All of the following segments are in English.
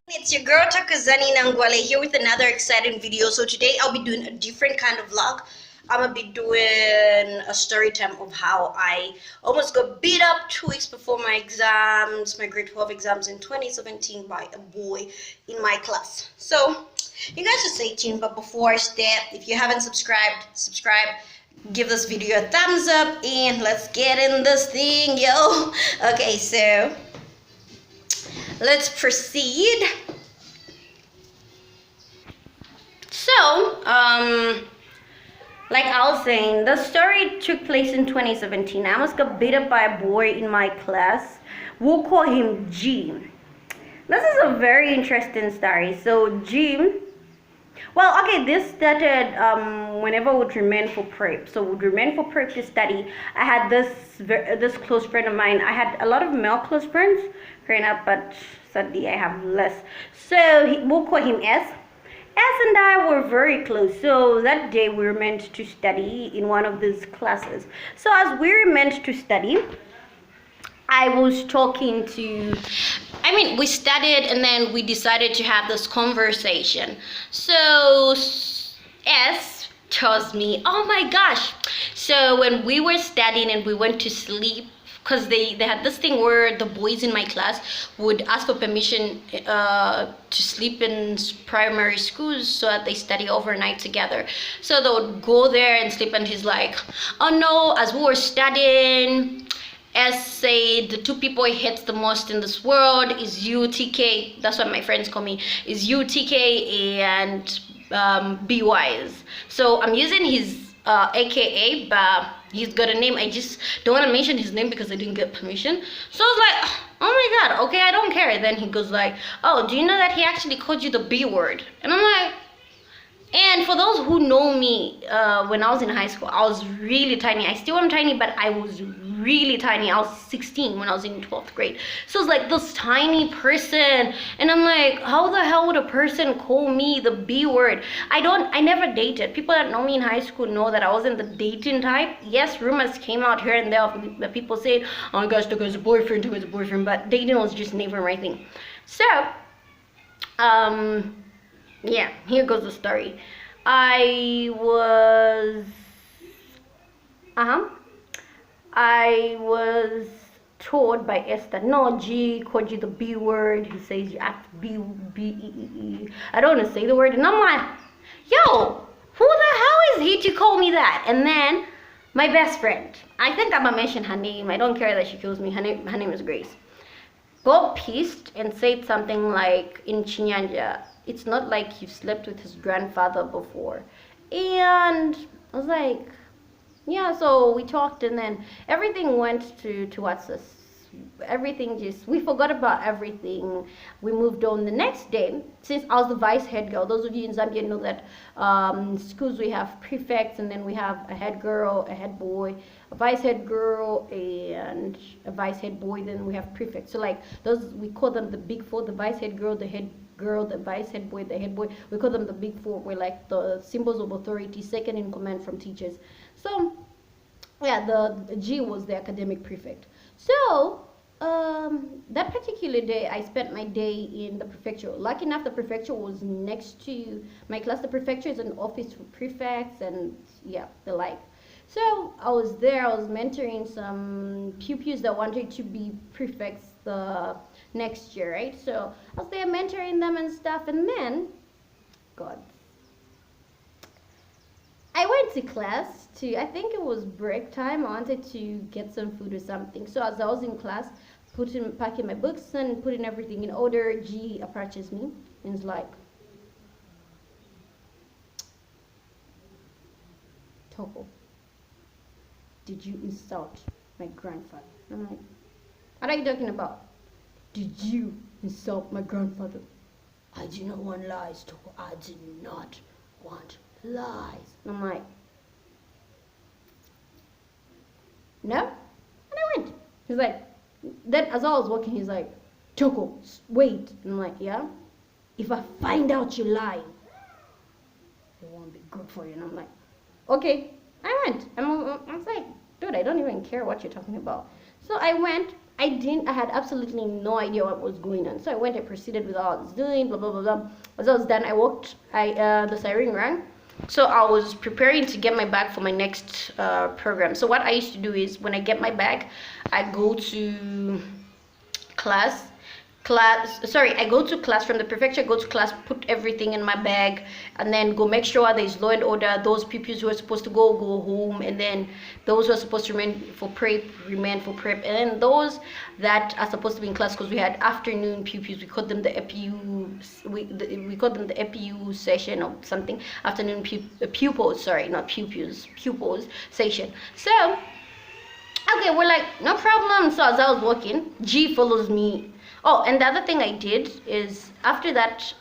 It's your girl Takazani Nangwale here with another exciting video. So today I'll be doing a different kind of vlog. I'm gonna be doing a story time of how I almost got beat up 2 weeks before my exams, my grade 12 exams in 2017 by a boy in my class. So you guys just stay tuned, but before I start, if you haven't subscribed, subscribe, give this video a thumbs up, and let's get in this thing, yo. Okay, so let's proceed. So, like I was saying, the story took place in 2017. I almost got beat up by a boy in my class. We'll call him G. This is a very interesting story. So G, well, okay, this started whenever I would remain for prep. So would remain for prep to study. I had this close friend of mine. I had a lot of male close friends growing up, but sadly I have less. So we'll call him S. S and I were very close. So that day we were meant to study in one of these classes. So as we were meant to study, I was talking to, we studied and then we decided to have this conversation. So S tells me, oh my gosh. So when we were studying and we went to sleep, because they had this thing where the boys in my class would ask for permission to sleep in primary schools so that they study overnight together. So they would go there and sleep, and he's like, oh no, as we were studying, S said the two people he hates the most in this world is you, TK, that's what my friends call me, is you, TK, and Be Wise. So I'm using his AKA, but he's got a name. I just don't want to mention his name because I didn't get permission. So I was like, oh my god, okay, I don't care. Then he goes like, oh, do you know that he actually called you the B word? And I'm like, and for those who know me, when I was in high school, I was really tiny. I still am tiny, but I was really tiny. I was 16 when I was in 12th grade. So it's like this tiny person. And I'm like, how the hell would a person call me the B word? I never dated. People that know me in high school know that I wasn't the dating type. Yes, rumors came out here and there that people said, oh my gosh, the guy's a boyfriend, but dating was just never my thing. So, yeah, here goes the story. I was told by Esther, no, G called you the B word. He says you act B-E-E-E. I don't want to say the word. And I'm like, yo, who the hell is he to call me that? And then my best friend, I think I'm going to mention her name. I don't care that she kills me. Her name is Grace. Got pissed and said something like in Chinyanja, it's not like you've slept with his grandfather before. And I was like, yeah, so we talked and then everything went towards us. Everything we forgot about everything. We moved on the next day. Since I was the vice head girl, those of you in Zambia know that schools we have prefects and then we have a head girl, a head boy, a vice head girl, and a vice head boy, then we have prefects. So like those, we call them the big four, the vice head girl, the head girl, the vice head boy, the head boy. We call them the big four. We're like the symbols of authority, second in command from teachers. So yeah, the G was the academic prefect. So that particular day, I spent my day in the prefecture. Lucky enough, the prefecture was next to my class. The prefecture is an office for prefects and yeah, the like. So I was there. I was mentoring some pupils that wanted to be prefects the next year, right? So I was there mentoring them and stuff, and then, God, I went to class I think it was break time. I wanted to get some food or something. So as I was in class, packing my books and putting everything in order, G approaches me and is like, Toko, did you insult my grandfather? I'm like, what are you talking about? Did you insult my grandfather? I do not want lies, Toko. I do not want lies. And I'm like, no? And I went. He's like, then as I was walking, he's like, Toko, wait. And I'm like, yeah? If I find out you're lying, it won't be good for you. And I'm like, okay. I went. I was like, dude, I don't even care what you're talking about. So I went. I had absolutely no idea what was going on. So I went. I proceeded with all I was doing. Blah blah blah blah. As I was done, I walked. The siren rang. So I was preparing to get my bag for my next program. So what I used to do is when I get my bag, I go to class I go to class from the prefecture, go to class, put everything in my bag, and then go make sure there's law and order. Those pupils who are supposed to go home, and then those who are supposed to remain for prep remain for prep, and then those that are supposed to be in class, because we had afternoon pupils, we called them the EPU, we called them the EPU session or something, afternoon pupils, sorry, not pupils, pupils session. So okay, we're like, no problem. So as I was walking, G follows me. Oh, and the other thing I did is after that,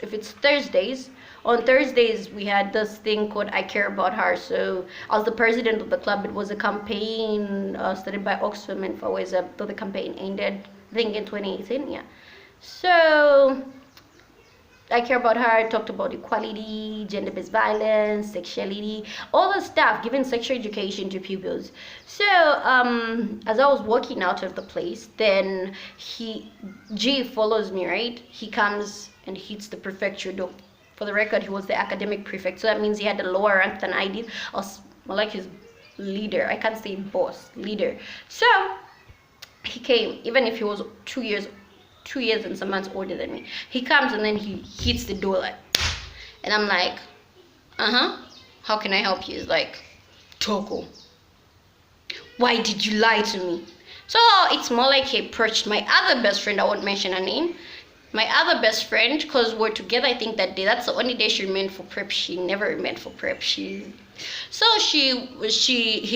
if it's Thursdays, on Thursdays we had this thing called I Care About Her. So I was the president of the club. It was a campaign started by Oxfam and Faweza. The campaign ended, I think, in 2018. Yeah. So I Care About Her talked about equality, gender-based violence, sexuality, all the stuff, giving sexual education to pupils. So as I was walking out of the place, then G follows me, right? He comes and hits the prefecture door. For the record, he was the academic prefect, so that means he had a lower rank than I did. I was more like his leader. I can't say boss, leader. So he came, even if he was 2 years and some months older than me. He comes and then he hits the door like, and I'm like, how can I help you? He's like, Toko, why did you lie to me? So it's more like he approached my other best friend. I won't mention her name. My other best friend, because we're together, I think that day. That's the only day she remained for prep. She never remained for prep. He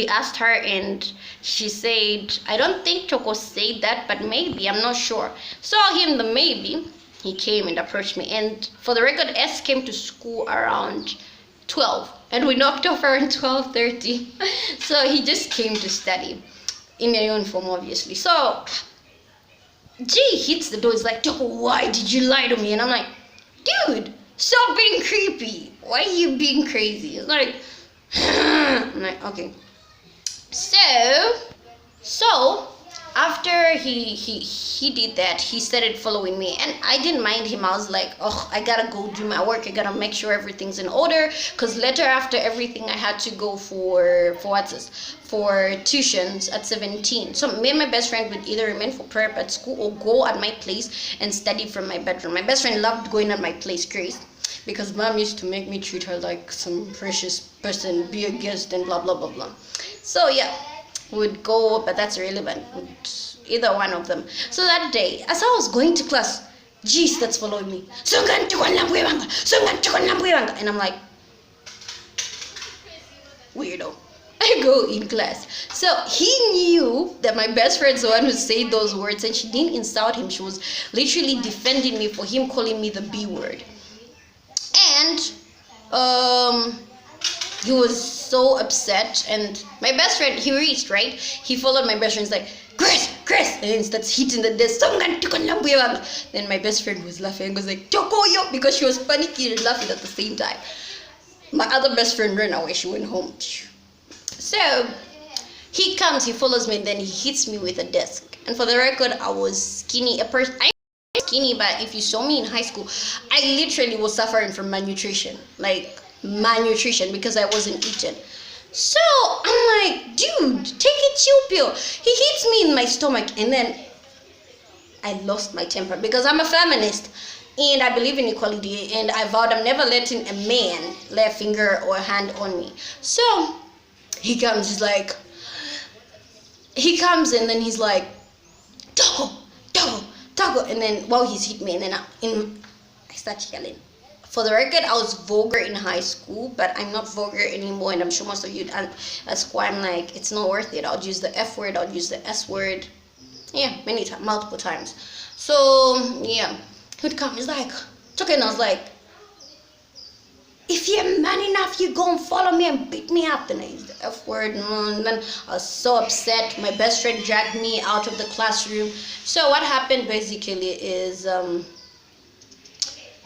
asked her and she said, I don't think Toko said that, but maybe, I'm not sure. Saw him the maybe. He came and approached me. And for the record, S came to school around 12 and we knocked off around 12:30. So he just came to study in a uniform, obviously. So G hits the door. He's like, Toko, why did you lie to me? And I'm like, dude, stop being creepy. Why are you being crazy? It's like, I'm like, okay. So after he did that, he started following me, and I didn't mind him. I was like, oh, I gotta go do my work. I gotta make sure everything's in order, because later after everything I had to go for tuitions at 17. So me and my best friend would either remain for prep at school or go at my place and study from my bedroom. My best friend loved going at my place, Grace, because mom used to make me treat her like some precious person, be a guest and blah blah blah blah. So yeah, would go, but that's irrelevant, either one of them. So that day, as I was going to class, G starts following me, and I'm like, weirdo. I go in class. So he knew that my best friend's the one who said those words, and she didn't insult him. She was literally defending me for him calling me the B word. And he was so upset, and my best friend, he reached, right? He followed my best friend. He's like, Chris, and then starts hitting the desk. Then my best friend was laughing and was like, Toko yo, because she was panicking and laughing at the same time. My other best friend ran away. She went home. So he comes, he follows me, and then he hits me with a desk. And for the record, I was skinny. I'm skinny, but if you saw me in high school, I literally was suffering from malnutrition, because I wasn't eating. So I'm like, dude, take a chill pill. He hits me in my stomach, and then I lost my temper, because I'm a feminist and I believe in equality, and I vowed I'm never letting a man lay a finger or a hand on me. So he comes and then he's like, Toko, and then while he's hit me, and then I start yelling. For the record, I was vulgar in high school, but I'm not vulgar anymore, and I'm sure most of you ask why. I'm like, it's not worth it. I'll use the F word, I'll use the S word, many times, multiple times. So yeah, he'd come, he's like, Toko, and I was like, if you're man enough, you go and follow me and beat me up. Then I used the F word, and then I was so upset. My best friend dragged me out of the classroom. So what happened basically is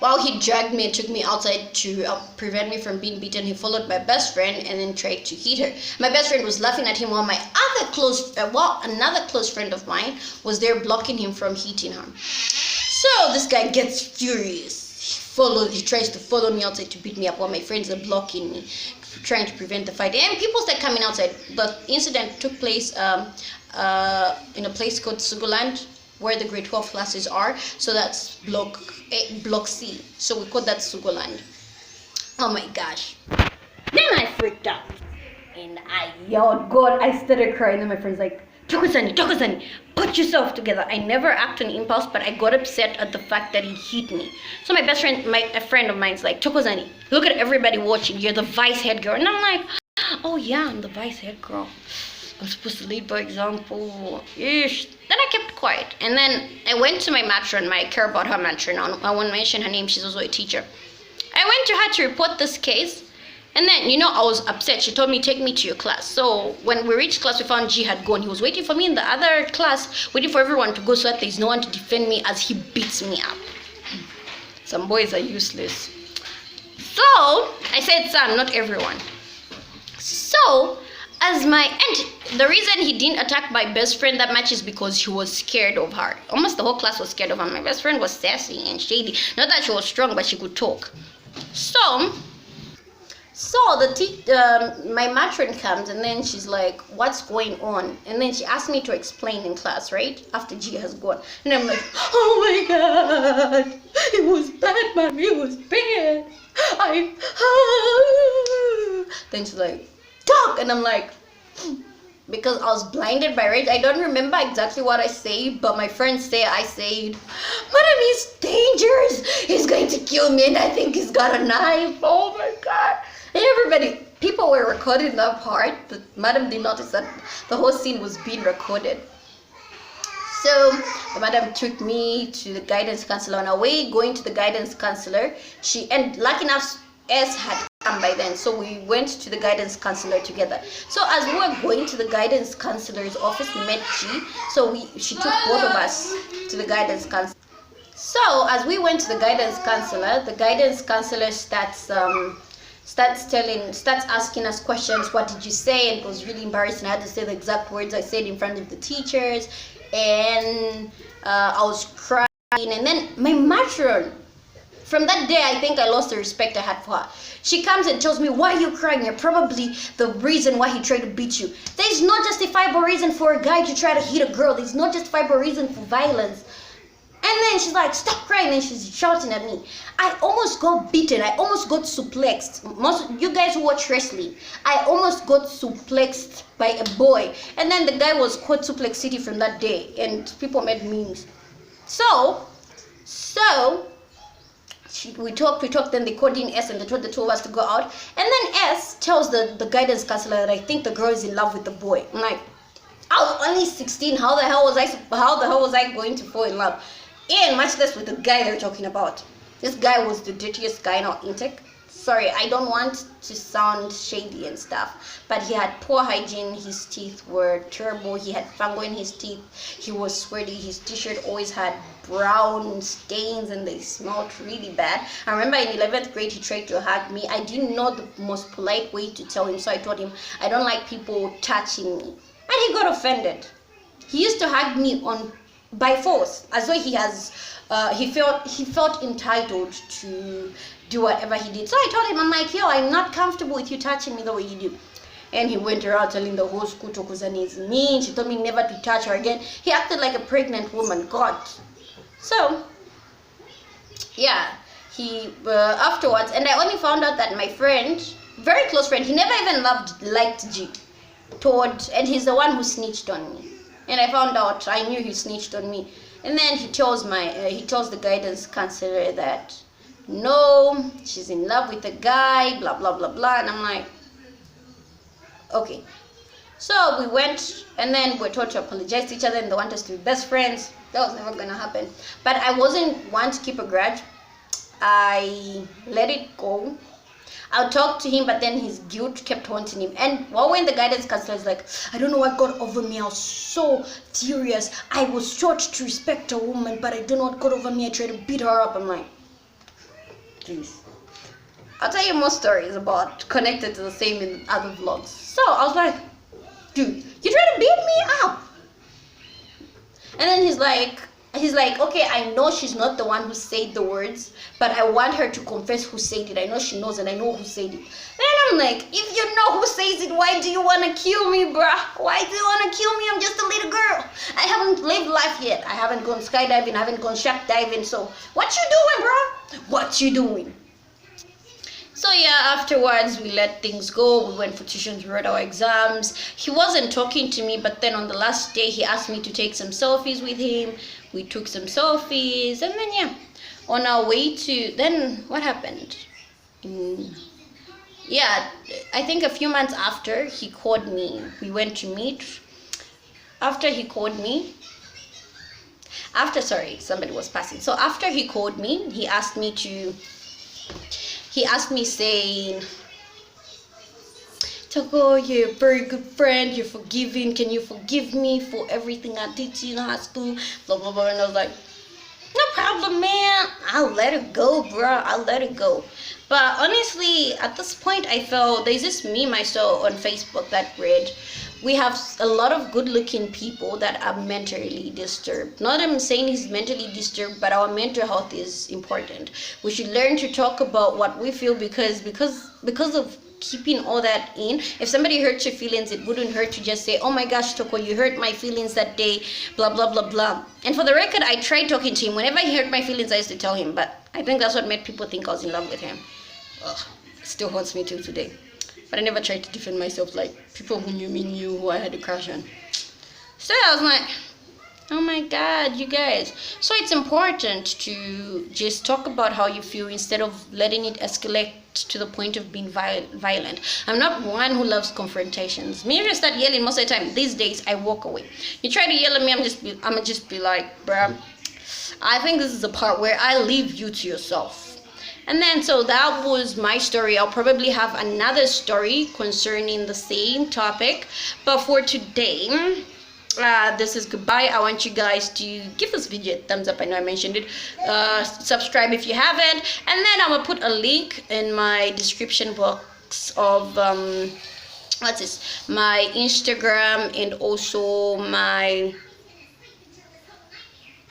While he dragged me and took me outside to prevent me from being beaten, he followed my best friend and then tried to hit her. My best friend was laughing at him while another close friend of mine was there blocking him from hitting her. So this guy gets furious. He tries to follow me outside to beat me up while my friends are blocking me, trying to prevent the fight. And people start coming outside. The incident took place in a place called Sugoland, where the grade 12 classes are. So that's block C. So we call that Sugoland. Oh my gosh. Then I freaked out and I yelled, God, I started crying. And my friend's like, Tokozani, put yourself together. I never act on impulse, but I got upset at the fact that he hit me. So my best friend, a friend of mine's like, Tokozani, look at everybody watching. You're the vice head girl. And I'm like, oh yeah, I'm the vice head girl. I'm supposed to lead by example. Ish. Then I kept quiet. And then I went to my matron, I care about her matron. I won't mention her name, she's also a teacher. I went to her to report this case. And then, I was upset. She told me, take me to your class. So when we reached class, we found G had gone. He was waiting for me in the other class, waiting for everyone to go so that there's no one to defend me as he beats me up. Some boys are useless. So I said some, not everyone. So the reason he didn't attack my best friend that much is because he was scared of her. Almost the whole class was scared of her. My best friend was sassy and shady. Not that she was strong, but she could talk. So my matron comes and then she's like, what's going on? And then she asked me to explain in class, right? After G has gone. And I'm like, oh my God, it was bad, ma'am, it was bad. Then she's like, talk. And I'm like, because I was blinded by rage, I don't remember exactly what I said, but my friends say I said, Madam, he's dangerous, he's going to kill me, and I think he's got a knife. Oh my God. And people were recording that part, but Madam did notice that the whole scene was being recorded. So the madam took me to the guidance counselor. On our way going to the guidance counselor, and lucky enough, S had come by then, so we went to the guidance counselor together. So as we were going to the guidance counselor's office, we met G. So she took both of us to the guidance counselor. So as we went to the guidance counselor starts asking us questions. What did you say? And it was really embarrassing. I had to say the exact words I said in front of the teachers, and I was crying. And then my matron, from that day, I think I lost the respect I had for her. She comes and tells me, why are you crying? You're probably the reason why he tried to beat you. There's no justifiable reason for a guy to try to hit a girl. There's no justifiable reason for violence. And then she's like, stop crying. And she's shouting at me. I almost got beaten. I almost got suplexed. Most you guys who watch wrestling, I almost got suplexed by a boy. And then the guy was called Suplex City from that day. And people made memes. So we talked, then they called in S and they told the two of us to go out. And then S tells the guidance counselor that I think the girl is in love with the boy. I'm like, I was only 16. How the hell was I going to fall in love? And much less with the guy they're talking about. This guy was the dirtiest guy in our intake. Sorry, I don't want to sound shady and stuff, but he had poor hygiene. His teeth were terrible. He had fungal in his teeth. He was sweaty. His t-shirt always had brown stains and they smelled really bad. I remember in 11th grade he tried to hug me. I didn't know the most polite way to tell him, so I told him I don't like people touching me, and he got offended. He used to hug me by force, as though he felt entitled to do whatever he did. So I told him, I'm like, yo, I'm not comfortable with you touching me the way you do. And he went around telling the whole school Tokozani is mean. She told me never to touch her again. He acted like a pregnant woman. God. So yeah, he afterwards, and I only found out that my friend, very close friend, he never even liked G, and he's the one who snitched on me. And I found out, I knew he snitched on me. And then he tells the guidance counselor that no, she's in love with a guy, blah blah blah blah. And I'm like, okay. So we went, and then we're told to apologize to each other, and they want us to be best friends. That was never gonna happen. But I wasn't one to keep a grudge. I let it go. I'll talk to him, but then his guilt kept haunting him. And while we're in the guidance counselor, is like, I don't know what got over me. I was so furious. I was taught to respect a woman, but I don't know what got over me. I tried to beat her up. I'm like, Jeez. I'll tell you more stories about connected to the same in other vlogs. So I was like, dude, you trying to beat me up? And then he's like, okay, I know she's not the one who said the words, but I want her to confess who said it. I know she knows and I know who said it. And I'm like, if you know who says it, why do you want to kill me, bruh? Why do you want to kill me? I'm just a little girl. I haven't lived life yet. I haven't gone skydiving, I haven't gone shark diving. So what you doing, bruh? What you doing? So yeah, afterwards we let things go. We went for tuitions, we wrote our exams. He wasn't talking to me, but then on the last day he asked me to take some selfies with him. We took some selfies, and then yeah, on our way to, then what happened? Yeah, I think a few months after he called me. We went to meet. After he called me, somebody was passing. So after he called me, he asked me saying, Toko, you're a very good friend, you're forgiving, can you forgive me for everything I did to you in high school, blah blah blah. And I was like, no problem, man, I'll let it go, bro, I'll let it go. But honestly, at this point I felt, there's this meme I saw on Facebook that read, we have a lot of good-looking people that are mentally disturbed. Not that I'm saying he's mentally disturbed, but our mental health is important. We should learn to talk about what we feel because of keeping all that in. If somebody hurts your feelings, it wouldn't hurt to just say, oh my gosh, Toko, you hurt my feelings that day, blah, blah, blah, blah. And for the record, I tried talking to him. Whenever he hurt my feelings, I used to tell him, but I think that's what made people think I was in love with him. Ugh, it still haunts me till today. But I never tried to defend myself like people who knew me knew who I had a crush on. So I was like, oh my god, you guys. So it's important to just talk about how you feel instead of letting it escalate to the point of being violent. I'm not one who loves confrontations. Me, if you start yelling most of the time, these days I walk away. You try to yell at me, I'm just be like, bruh, I think this is the part where I leave you to yourself. And then, so that was my story. I'll probably have another story concerning the same topic. But for today, this is goodbye. I want you guys to give this video a thumbs up. I know I mentioned it. Subscribe if you haven't. And then I'm going to put a link in my description box of, what's this? My Instagram and also my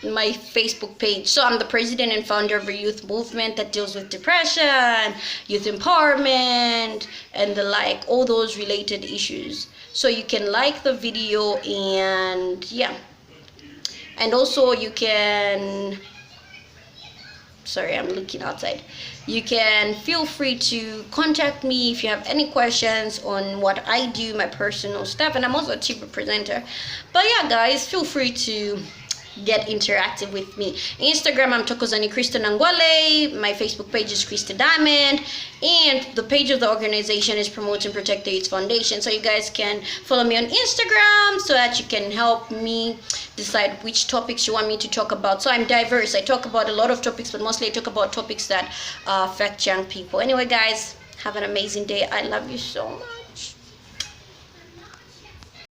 Facebook page. So I'm the president and founder of a youth movement that deals with depression, youth empowerment, and the like, all those related issues. So you can like the video, and yeah, and also you can, sorry, I'm looking outside. You can feel free to contact me if you have any questions on what I do, my personal stuff, and I'm also a TV presenter. But yeah, guys, feel free to get interactive with me. Instagram, I'm Thokozani Krista Nangwale. My Facebook page is Krista Diamond, and the page of the organization is Promote and Protect the Youth Foundation. So you guys can follow me on Instagram so that you can help me decide which topics you want me to talk about. So I'm diverse. I talk about a lot of topics, but mostly I talk about topics that affect young people. Anyway, guys, have an amazing day. I love you so much.